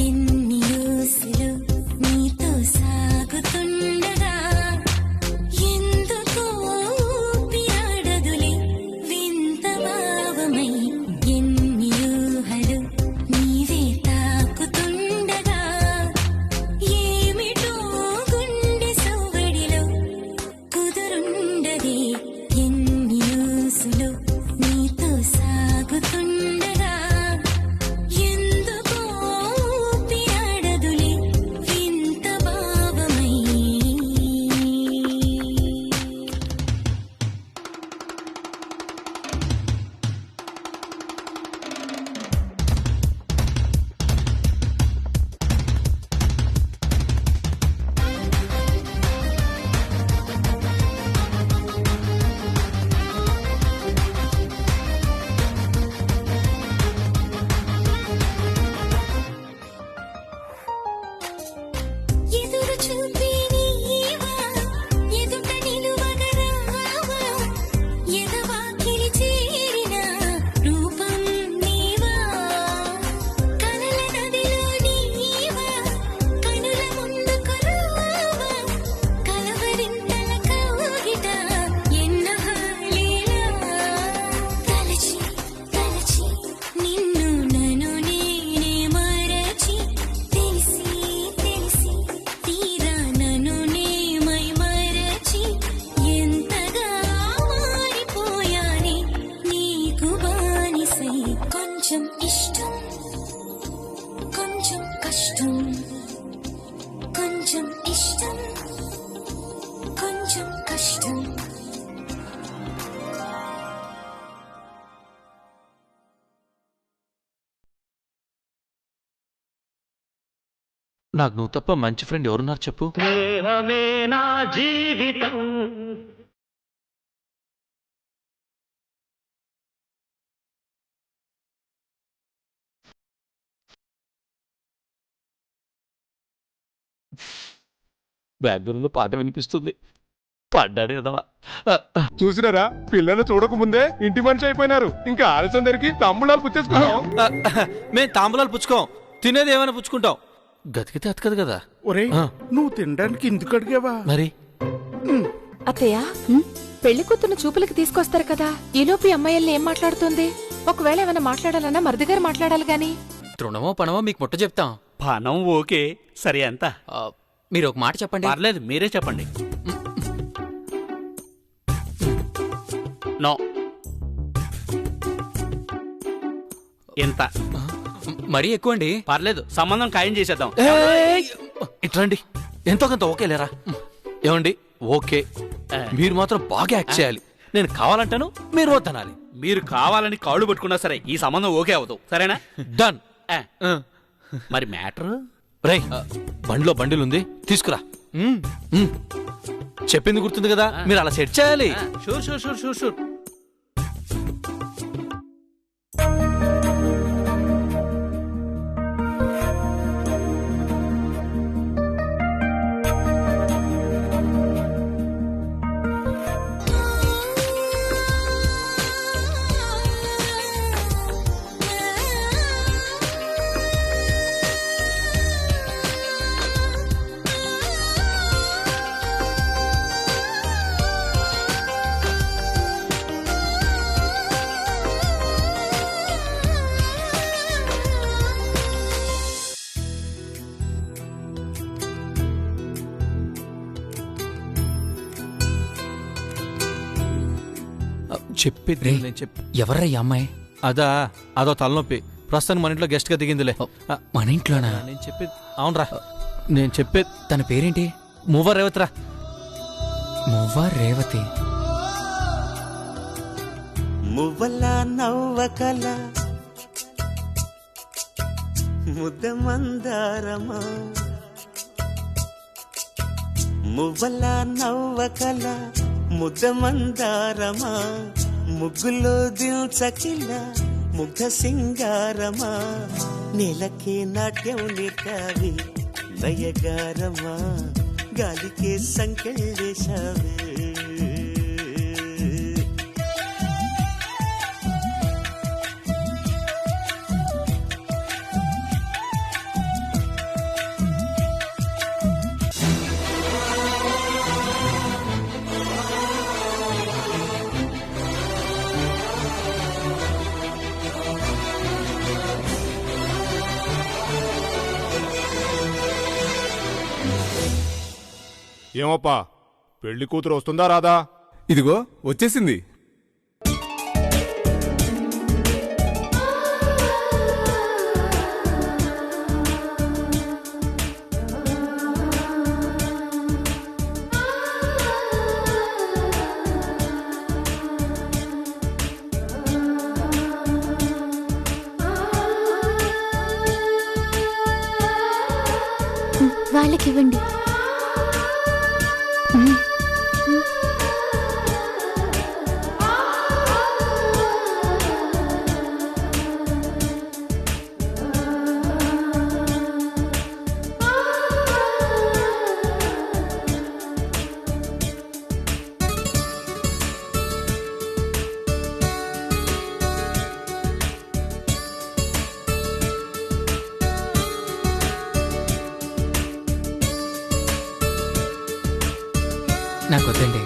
ఎన్ని రోజులు నీతో సాగుతుండగా ఎందుకో ఊపిరాడదులే వింత భావమై ఎన్ని ఊహలు నీవే తాకుతుండగా ఏమిటో గుండె సౌగడిలో కుదురుండదే ఎన్ని రోజులు నీతో సాగుతుండగా ఎందుకో ఊపిరాడదులే వింత భావమై. ఎదురు చూపే నీవా ఎదుట నిలువగ రావా ఎదవాకిలి చేరిన రూపం నీవా కలల నదిలో నీవా కనుల ముందుకు రావా కలవరింతల కౌగిట ఎన్నో హాలీలా తలచి తలచి నిన్ను నన్ను నేనే మరచి తెలిసి తెలిసి తీరా నన్ను నేమై మరచి ఎంతగా మారిపోయాని నీకు బానిసై కొంచెం ఇష్టం కొంచెం కష్టం కొంచెం ఇష్టం కొంచెం కష్టం. నాకు నువ్వు తప్ప మంచి ఫ్రెండ్ ఎవరున్నారు చెప్పు? ప్రేమమే నా జీవితం. బ్యాక్గ్రౌండ్ లో పాట వినిపిస్తుంది. పడ్డాడు కదా. చూసినారా, పిల్లలు చూడకముందే ఇంటి మనిషి అయిపోయినారు. ఇంకా ఆలస్యం దగ్గరికి తమ్ముళ్ళాలు పుచ్చేసుకున్నాం. మేము తాంబూలాలు పుచ్చుకోం, తినేది ఏమైనా పుచ్చుకుంటాం. గతికితే అతకదు కదా. ఒరే, నువ్వు తినడానికి ఎందుకు అడిగావా? మరి అత్తయ్య, పెళ్లి కూతురు చూపులకి తీసుకొస్తారు కదా, ఈలోపు ఈ అమ్మాయిల్ని ఏం మాట్లాడుతుంది? ఒకవేళ ఏమైనా మాట్లాడాలన్నా మరిదిగారు మాట్లాడాలి గాని. తృణమో పణమో మీకు ముట్ట చెప్తాం. పనం ఓకే, సరే ఎంత? మీరు ఒక మాట చెప్పండి. పర్లేదు, మీరే చెప్పండి. నో, ఎంత? మరీ ఎక్కువండి. పర్లేదు, సంబంధం ఖాయం చేసేద్దాం. ఇట్రండి, ఎంతో కొంత ఓకే లేరా? ఏమండి, ఓకే. మీరు మాత్రం బాగా యాక్ట్ చేయాలి. నేను కావాలంటాను, మీరు వద్దనాలి. మీరు కావాలని కాళ్ళు పట్టుకున్నా సరే ఈ సంబంధం ఓకే అవదు, సరేనా? డన్. మరి మ్యాటర్? రై, బండిలో బండిలుంది, తీసుకురా. చెప్పింది గుర్తుంది కదా, మీరు అలా సెట్ చేయాలి. Sure sure sure sure sure. చెప్పేది నేను ఎవర్రా ఈ అమ్మాయి? అదో తలనొప్పి. ప్రస్తుతానికి మన ఇంట్లో గెస్ట్ గా దిగిందిలే. మన ఇంట్లోనా? నేను చెప్పేది అవునరా, నేను చెప్పేది. తన పేరేంటి? మువ్వ రేవతిరా. మువ్వ రేవతి. మువ్వల నవ్వకల ముద్ద మందారమా, మువ్వల నవ్వకల ముద్ద మందారమా, ముగ్గులో దిల్చకిల ముగ్ధ సింగారమా, నెలకే నాట్యం నేర్పావి నయగారమా, గాలికే సంకెళ్ళేశావే. ఏమప్పా పెళ్లి కూతురు వస్తుందా రాదా? ఇదిగో వచ్చేసింది. వాళ్ళకి ఇవ్వండి. నాకు వద్దండి.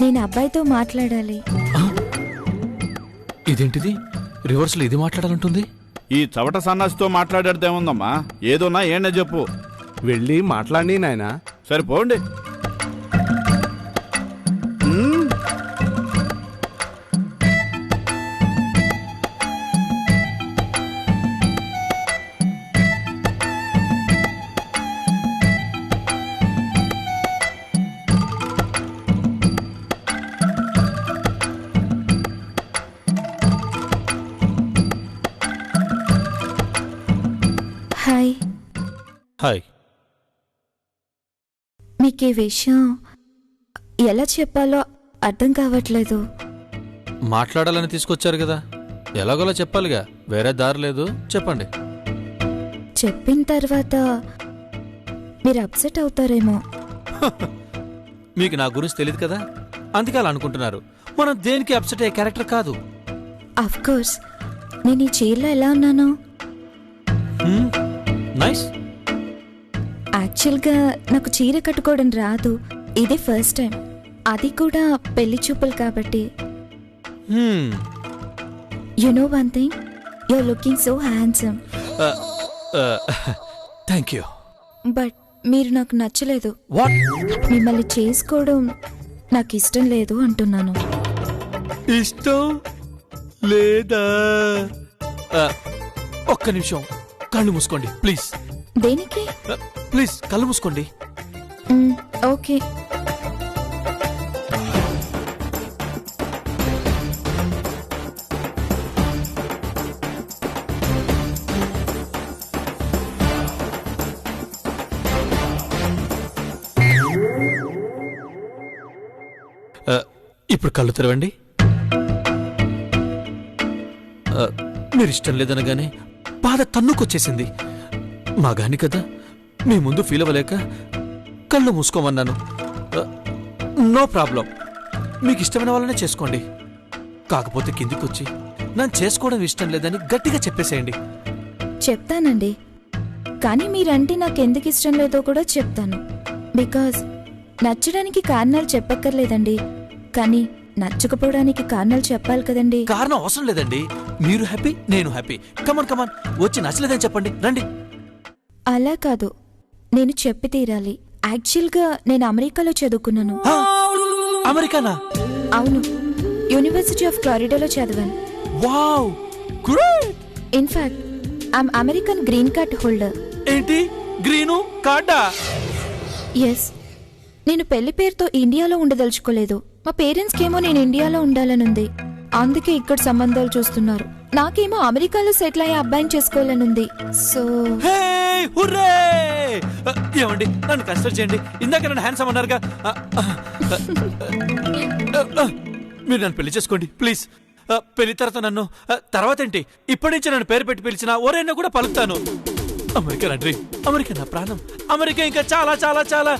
నేను అబ్బాయితో మాట్లాడాలి. ఇదేంటిది రివర్స్లో ఇది మాట్లాడాలంటుంది? ఈ చవట సన్నాసితో మాట్లాడేదేముందమ్మా? ఏదోనా ఏంటో చెప్పు. వెళ్ళి మాట్లాడి నాయనా. సరిపోండి. హాయ్. హాయ్. మీకు ఈ విషయం ఎలా చెప్పాలో అర్థం కావట్లేదు. మాట్లాడాలని తీసుకొచ్చారు కదా, ఎలాగోలా చెప్పాలిగా, వేరే దారి లేదు. చెప్పండి. చెప్పిన తర్వాత మీరు అప్సెట్ అవుతారేమో. మీకు నా గురించి తెలియదు కదా, అందుకే అలా అనుకుంటున్నారు. మనం దేనికి అప్సెట్ అయ్యే క్యారెక్టర్ కాదు. అఫ్ కోర్స్ నేను ఈ చీరలో ఎలా ఉన్నాను? నైస్. యాక్చువల్గా నాకు చీర కట్టుకోవడం రాదు. ఇదే ఫస్ట్ టైం, అది కూడా పెళ్లి చూపులు కాబట్టి. You know one thing, you are looking so handsome. Thank you. But మీరు నాకు నచ్చలేదు. వాట్? మిమ్మల్ని చేసుకోవడం నాకు ఇష్టం లేదు అంటున్నాను. ఇష్టం లేదా? ఒక్క నిమిషం, కళ్ళు మూసుకోండి ప్లీజ్. దేనికి? ప్లీజ్ కళ్ళు మూసుకోండి. ఓకే. ఇప్పుడు కళ్ళు తెరవండి. మీరు ఇష్టం లేదనగానే బాధ తన్నుకొచ్చేసింది. మాగాని కదా, మీ ముందు ఫీల్ అవ్వలేక కళ్ళు మూసుకోమన్నాను. నో ప్రాబ్లం, మీకు ఇష్టమైన వాళ్ళనే చేసుకోండి. కాకపోతే కిందికొచ్చి నన్ను చేసుకోవడం ఇష్టం లేదని గట్టిగా చెప్పేసేయండి. చెప్తానండి, కానీ మీరంటే నాకు ఎందుకు ఇష్టం లేదో కూడా చెప్తాను. బికాజ్ నచ్చడానికి కారణాలు చెప్పక్కర్లేదండి, కానీ నచ్చకపోవడానికి కారణాలు చెప్పాలి కదండి. కారణం అవసరం లేదండి, మీరు హ్యాపీ, నేను హ్యాపీ. కమాన్ కమాన్, వచ్చి నచ్చలేదని చెప్పండి, రండి. అలా కాదు, నేను చెప్పి తీరాలి. యాక్చువల్గా నేను అమెరికాలో చదువుకున్నాను. అమెరికానా? అవును, యూనివర్సిటీ ఆఫ్ ఫ్లోరిడాలో చదివాను. Wow, great. In fact I'm American green card holder. ఏంటి గ్రీను కార్డా? ఎస్. నేను పెళ్లి పేరుతో ఇండియాలో ఉండదలుచుకోలేదు. మా పేరెంట్స్కేమో నేను ఇండియాలో ఉండాలనుంది, అందుకే ఇక్కడ సంబంధాలు చూస్తున్నారు. నాకేమో అమెరికాలో సెటిల్ అయ్యే అబ్బాయిని చేసుకోవాలనుంది. So hurray! ఏమండి, నన్ను కన్సిడర్ చేయండి. ఇందాక నన్ను హ్యాండ్సమ్ అన్నారుగా. మీరు నన్ను పెళ్లి చేసుకోండి ప్లీజ్. పెళ్లి తర్వాత నన్ను, తర్వాత ఏంటి, ఇప్పటి నుంచి నన్ను పేరు పెట్టి పిలిచినా ఓరైనా కూడా పలుకుతాను. అమెరికా నా డ్రీమ్, అమెరికా నా ప్రాణం, అమెరికా ఇంకా చాలా చాలా చాలా